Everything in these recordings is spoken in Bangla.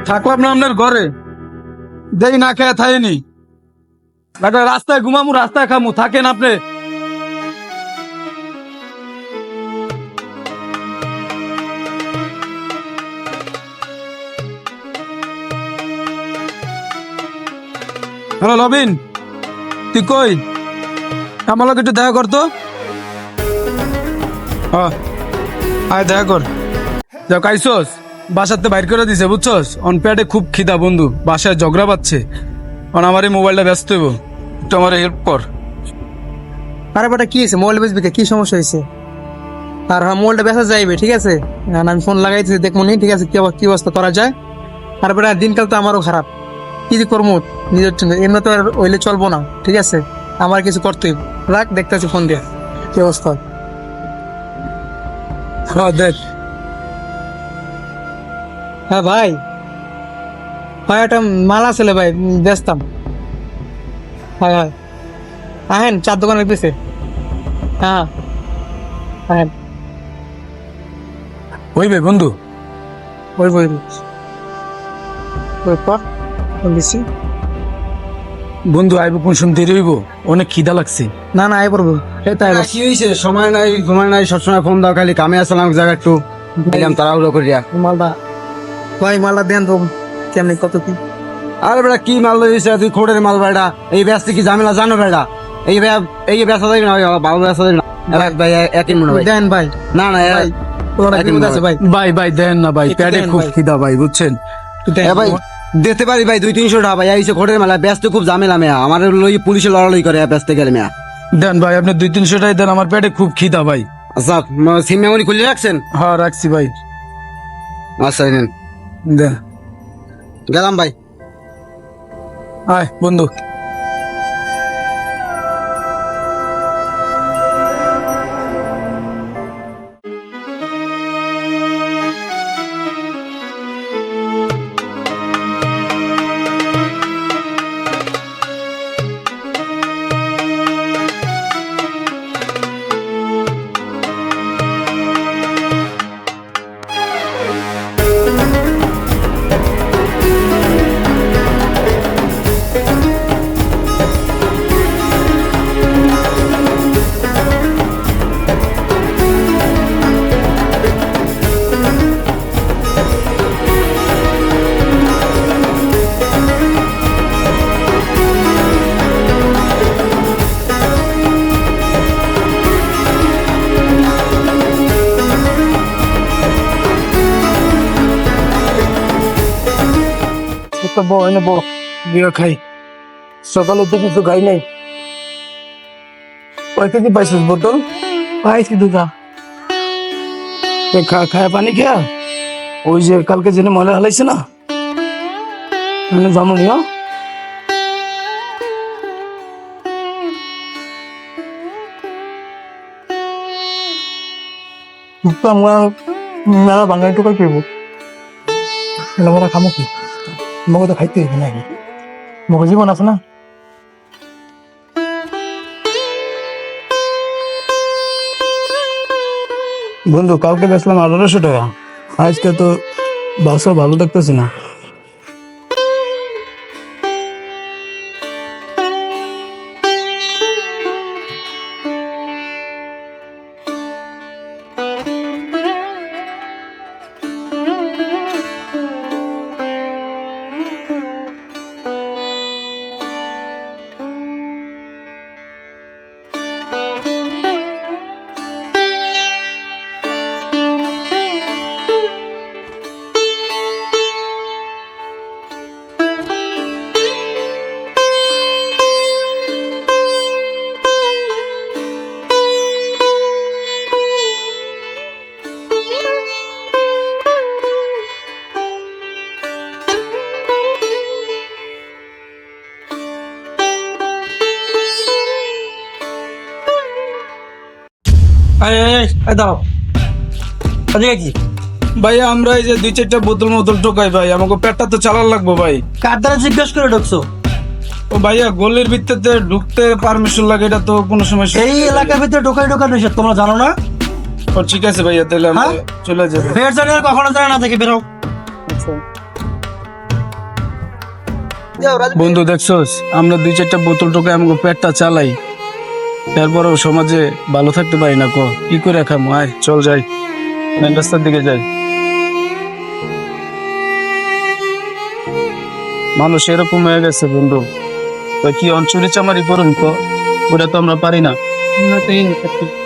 থাকলাম না আপনার ঘরে, দেই না খেয়ে থাইনি, রাস্তায় ঘুমামু, রাস্তায় খামু, থাকেন আপনি। হ্যালো লবিন, তুই কই? আমার লোক একটু দেখা করতো। আয় দেখা কর। যাও কাইছস, বাসাতে বাইর করে দিছে বুঝছস। অন প্যাডে খুব খিদা বন্ধু, বাসায় ঝগড়া পাচ্ছে। আমার এই মোবাইলটা ব্যস্ত হইব, একটু আমার হেল্প কর। আরে বেটা কি হয়েছে? মোবাইল বেচবি কি সমস্যা হয়েছে? আর হ্যাঁ, মোবাইলটা বেচা যাইবে, ঠিক আছে। আমি ফোন লাগাইতেছি, দেখবো নি, ঠিক আছে কি অবস্থা করা যায়। আর বেটা দিনকাল তো আমারও খারাপ, কি যে করবো নিজের জন্য, এমনি তো আর হইলে চলবো না, ঠিক আছে। আমার কিছু করতেই রাখ, দেখতেছি ফোন দিয়ে কি অবস্থা। হ্যাঁ দেখ। হ্যাঁ ভাই, ভাই একটা মালা ছিল ভাই, বেচতাম। হ্যাঁ হ্যাঁ, আহেন, চার দোকানের পিছে। হ্যাঁ আহেন, হইবে বন্ধু। ওই বই ওই পর বেশি। বন্ধু আইব কোন সময় দেরি হইব, অনেক খিদা লাগছে। না না, আই পড়বো। কি হয়েছে? সময় নাই, ঘুমায় নাই, সবসময় ফোন দাও, খালি কামে আসলাম এক জায়গা একটু এলাম তাড়াহুড়ো করিয়া। মালটা ভাই, মালটা দেন তো কেমনি, কত কি? আরে বেটা কি মাল লইছে তুই? খোড়ের মাল বেটা, এই ব্যস্ত কি ঝামেলা জানো বেটা? এই ব্যবসা যাবি না ভালো ব্যবসা যাবি না। ভাই একই মনে হয় দেন ভাই। না না ভাই আছে ভাই। ভাই ভাই দেন না ভাই, একটু প্যাডে দেন খুব ভাই। খিদা ভাই বুঝছেন। ভাই দিতে পারি ভাই 200-300 টাকা ভাই। এইসব খোড়ের মেলা ব্যস্ত খুব ঝামেলা মেয়া, আমার লই পুলিশে লড়ালড়ি করে ব্যস্ত গেলে মেয়া। দেন ভাই, আপনি 200-300 টাই দেন, আমার পেটে খুব খিদা ভাই। আচ্ছা সিম মেমোরি খুলে রাখছেন? হ্যাঁ রাখছি ভাই। আচ্ছা নেন, দেন। গেলাম ভাই। আয় বন্ধু। এনে বউ বিয়া খাই, সকালে তো কিছু খাই নাই। কয় কেজি পাইছিস বোতল? পাইছি দুটা। খায় পানি খেয়া, ওই যে কালকে জেনে ময়লা হালাইছে না, জানো নিও। মেলা বাঙালি টোকাই পেবো, মেলা খামো কি? মগো তো খাইতে হবে নাকি, মগো জীবন আছে না। বন্ধু কালকে বেচলাম 1800 টাকা, আজকে তো বাসা ভালো দেখতেছি না। দাও আজকে কি ভাই আমরা এই যে 2-4টা বোতল টোকাই ভাই, আমাকে পেটটা তো চালার লাগবো ভাই। কার দ্বারা জিজ্ঞেস করে ঢুকছো? ও ভাইয়া গলির ভিতরে ঢুকতে পারমিশন লাগে, এটা তো কোনো সমস্যা। এই এলাকার ভিতরে ঢোকাই নিষেধ, তোমরা জানো না? ও ঠিক আছে ভাইয়া, তাহলে আমরা হ্যাঁ? চলে যাবো। ফের জানে কখনো জানে না থেকে বেরো। বন্ধু দেখছোস, আমরা 2-4টা বোতল টোকে আমাকে পেটটা চালাই, তারপরেও সমাজে ভালো থাকতে পারি না। কি করে খামো? আয় চল যাই, মেন রাস্তার দিকে যাই। মানুষ এরকম হয়ে গেছে বন্ধু, তো কি অঞ্চলি চামারি করুন তো, ওটা তো আমরা পারি না।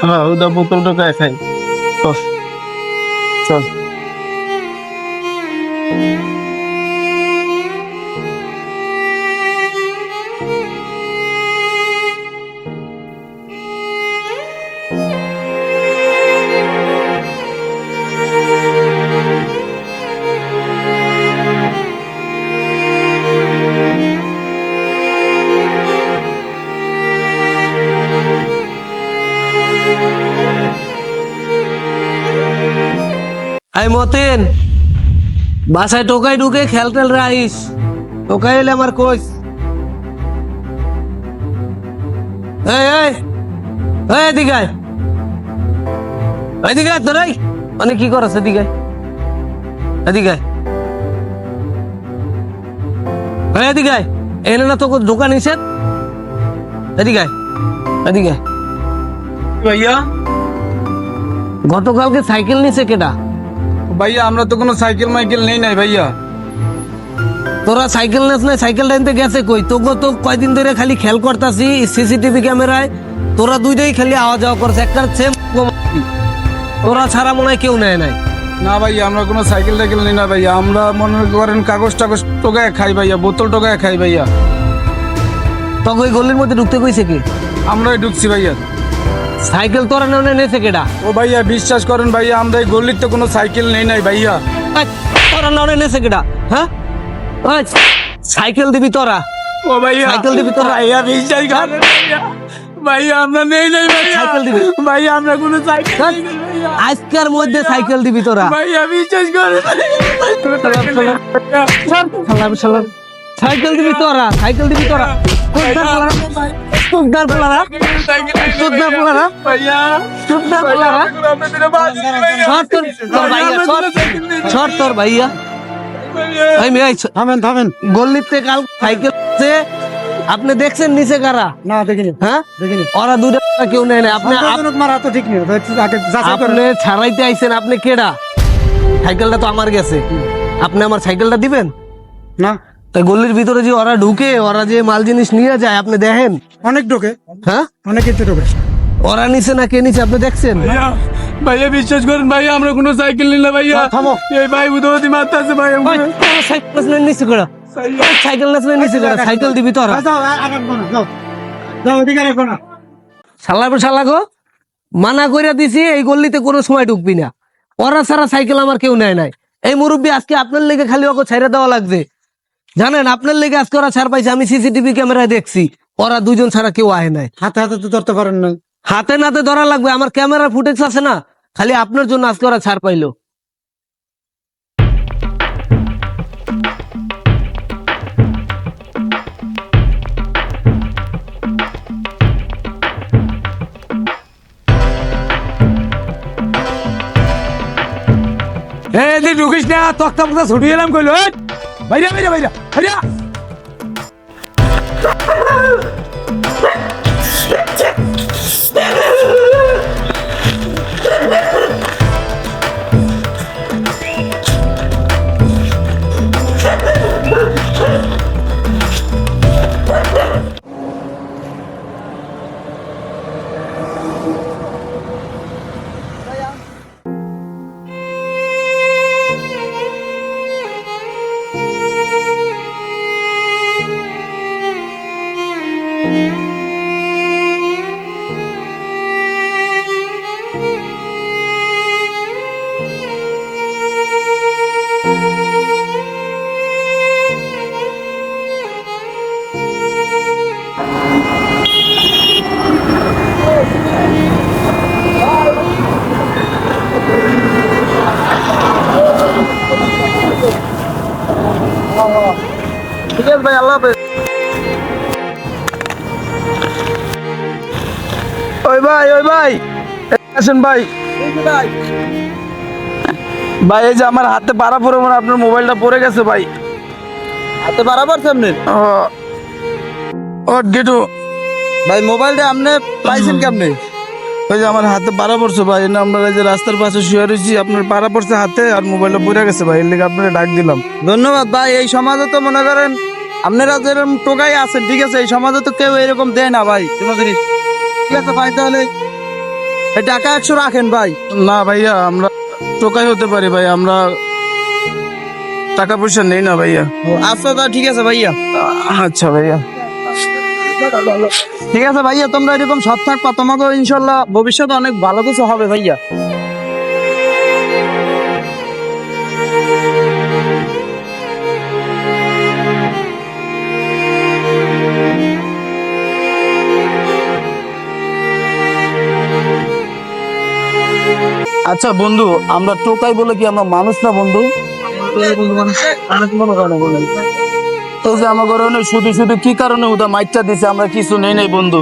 হ্যাঁ, ওটা বোতল টোকায় খাই। চল চল। আই মতেন বাসায় টোকাই ঢুকে খেল টেল রাইস টোকাই এলে আমার কোচ এই এই এই এদিকে আয়, এদিকে আয় তোরাই মানে কি করছ? এদিকে আয়, এদিকে আয়, এই এদিকে আয়। এনে না তোকে দোকান নিষেধ, এদিকে আয়, এদিকে আয়। ভাইয়া গতকালকে সাইকেল নিছে কেডা? ভাইয়া আমরা তো কোনো সাইকেল মাইকেল নেই নাই ভাইয়া। তোরা সাইকেল নেস না, সাইকেল টাইনতে গেছে কই? তোকে তো কয়দিন ধরে খালি খেয়াল করতাছি সিসিটিভি ক্যামেরায়, তোরা দুইটাই খালি আওয়া যাওয়া করছে, একটা সেম। তোরা ছাড়া মনে হয় কেউ নেয় নাই। না ভাইয়া, আমরা কোনো সাইকেল টাইকেল নেই না ভাইয়া, আমরা মনে করেন কাগজ টাগজ টোকায় খাই ভাইয়া, বোতল টোকায় খাই ভাইয়া। তখন ওই গলির মধ্যে ঢুকতে কইছে কি? আমরাই ঢুকছি ভাইয়া। সাইকেল তোরা নেছে কেডা? ও ভাইয়া বিশ্বাস করেন ভাইয়া, আমরা এই গলির তো কোনো সাইকেল নেই নাই ভাইয়া। এই, তোরা নেছে কেডা? হ্যাঁ, ওই, সাইকেল দিবি তোরা? ও ভাইয়া সাইকেল দিবি তোরা? ভাইয়া বিশ্বাস করেন ভাইয়া, ভাইয়া আমরা নেই নাই ভাইয়া। সাইকেল দিবি? ভাইয়া আমরা কোনো সাইকেল হ্যাঁ? নেই নাই ভাইয়া। আজকের মধ্যে সাইকেল দিবি তোরা? ভাইয়া বিশ্বাস করেন সালাম সালাম। সাইকেল দিবি তোরা? সাইকেল দিবি তোরা? চোদ্দার পোলারা, চোদ্দার পোলারা, চোদ্দার পোলারা, ভাইয়া চোদ্দার পোলারা। ছড় তোর, তোর ভাইয়া, ছড়, ছড় তোর ভাইয়া। এই মেয়ে, এই থামেন থামেন। গল্লিতে কাল সাইকেল আছে, আপনি দেখছেন নিচে কারা? না দেখিনি, হ্যাঁ, দেখিনি। ওরা দুটা কেউ নেয় না। আপনি মারা তো ঠিক নেই, আগে যাচাই করে। আপনি ছাড়াইতে আইছেন, আপনি কেডা? সাইকেলটা তো আমার গেছে, আপনি আমার সাইকেলটা দিবেন না, তাই? গল্লির ভিতরে যে ওরা ঢুকে, ওরা যে মাল জিনিস নিয়ে যায়, আপনি দেখেন? অনেক ঢোকে, হ্যাঁ, অনেক কিছু ঢোকে। ওরা নিচে না কে নিচে আপনি দেখছেন? ভাইয়া ভাইয়া বিশ্বাস করেন ভাইয়া, আমরা কোনো সাইকেল নিই না ভাইয়া। থামো। এই ভাই বুধবতী মারতে আছে ভাই ওই, তোরা সাইকেল নিচে করা, সাইকেল নিচে করা, সাইকেল দিবি তোরা? যাও, আগে না, যাও, যাও, এদিকে রেখো না। শালা গো, মানা কইরা দিছি এই গল্লিতে কোনো সময় ঢুকবি না। ওরা ছাড়া সাইকেল আমার কেউ নেয় নাই। এই মুরব্বী আজকে আপনার লেগে খালি ওকে ছেড়ে দেওয়া লাগবে, জানেন? আপনার লেগে আজকে ওরা ছাড় পাইছে, আমি সিসিটিভি ক্যামেরায় দেখছি। ওরা দুজন ছাড়া কেউ আহে নাই। হাতে হাতে তো ধরতে পারেন না। হাতে নাতে ধরা লাগবে, আমার ক্যামেরা ফুটেজ আছে না, খালি আপনার জন্য আজকে ওরা ছাড় পাইলো। এই ঢুকিস না, তক্তা ফক্তা ছুটি এলাম কইলো। ভাইয়া ভাইয়া ভাইয়া ভাইয়া ঠিক আছে ভাই, আল্লাহ হাফেজ। ওই ভাই আসেন ভাই, ভাই এই যে আমার হাতে পাড়া পড়ে মানে আপনার মোবাইলটা পড়ে গেছে ভাই। হাতে বরাবর সামনে ও গেটু ভাই মোবাইলটা আপনি পাইছেন কেমনে? ওই যে আমার হাতে পাড়া পড়ছে ভাই, না আমরা এই যে রাস্তার পাশে শুয়ে রয়েছি, আপনার পাড়া পড়ছে হাতে আর মোবাইলটা পড়ে গেছে ভাই, এর লিগে আপনাকে ডাক দিলাম। ধন্যবাদ ভাই। এই সমাজে তো মনে করেন আপনারা যেরকম টোকাই আছেন, ঠিক আছে, এই সমাজে তো কেউ এরকম দেয় না ভাই কোনো জিনিস। ঠিক আছে ভাই, তাহলে এই টাকা 100 রাখেন ভাই। না ভাইয়া, আমরা টোকাই হতে পারি ভাই, আমরা টাকা পয়সা নেই না ভাইয়া। আচ্ছা তা ঠিক আছে ভাইয়া। আচ্ছা ভাইয়া। ঠিক আছে ভাইয়া, তোমরা এরকম সৎ থাকবা, তোমাকে ইনশাল্লাহ ভবিষ্যতে অনেক ভালো কিছু হবে ভাইয়া। আচ্ছা বন্ধু, আমরা টোকাই বলে কি আমরা মানুষ না বন্ধু? তো যে আমার শুধু শুধু কি কারণে ওটা মাইকটা দিছে, আমরা কিছু নেই নাই বন্ধু।